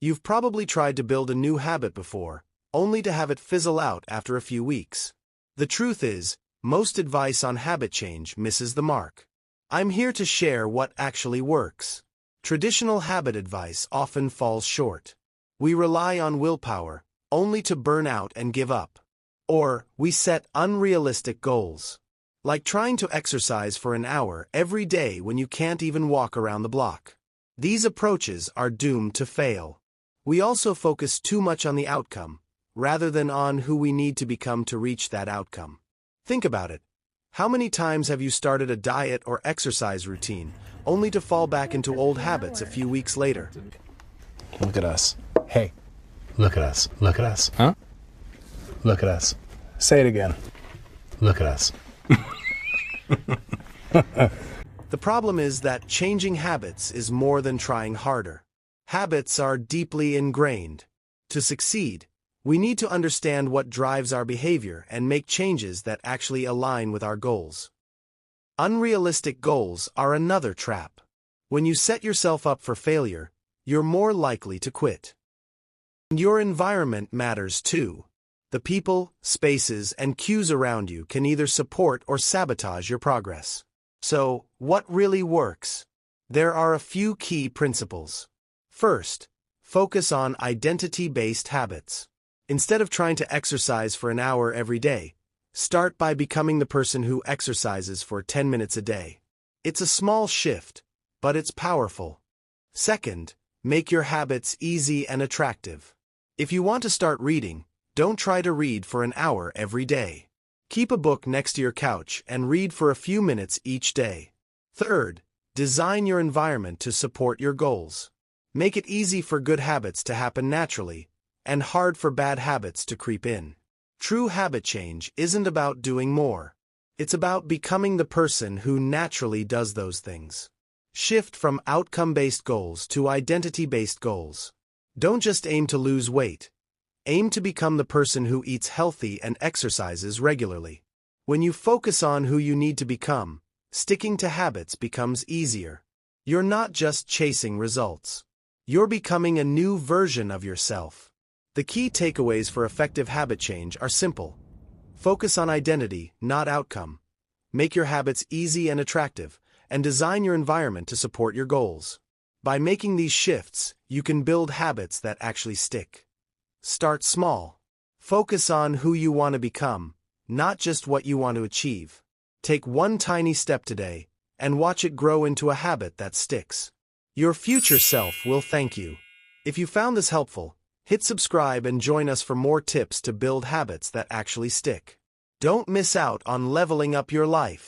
You've probably tried to build a new habit before, only to have it fizzle out after a few weeks. The truth is, most advice on habit change misses the mark. I'm here to share what actually works. Traditional habit advice often falls short. We rely on willpower, only to burn out and give up. Or, we set unrealistic goals. Like trying to exercise for an hour every day when you can't even walk around the block. These approaches are doomed to fail. We also focus too much on the outcome, rather than on who we need to become to reach that outcome. Think about it. How many times have you started a diet or exercise routine, only to fall back into old habits a few weeks later? Look at us. Hey, look at us. Look at us. Huh? Look at us. Say it again. Look at us. The problem is that changing habits is more than trying harder. Habits are deeply ingrained. To succeed, we need to understand what drives our behavior and make changes that actually align with our goals. Unrealistic goals are another trap. When you set yourself up for failure, you're more likely to quit. Your environment matters too. The people, spaces, and cues around you can either support or sabotage your progress. So, what really works? There are a few key principles. First, focus on identity-based habits. Instead of trying to exercise for an hour every day, start by becoming the person who exercises for 10 minutes a day. It's a small shift, but it's powerful. Second, make your habits easy and attractive. If you want to start reading, don't try to read for an hour every day. Keep a book next to your couch and read for a few minutes each day. Third, design your environment to support your goals. Make it easy for good habits to happen naturally, and hard for bad habits to creep in. True habit change isn't about doing more. It's about becoming the person who naturally does those things. Shift from outcome-based goals to identity-based goals. Don't just aim to lose weight. Aim to become the person who eats healthy and exercises regularly. When you focus on who you need to become, sticking to habits becomes easier. You're not just chasing results. You're becoming a new version of yourself. The key takeaways for effective habit change are simple. Focus on identity, not outcome. Make your habits easy and attractive, and design your environment to support your goals. By making these shifts, you can build habits that actually stick. Start small. Focus on who you want to become, not just what you want to achieve. Take one tiny step today, and watch it grow into a habit that sticks. Your future self will thank you. If you found this helpful, hit subscribe and join us for more tips to build habits that actually stick. Don't miss out on leveling up your life.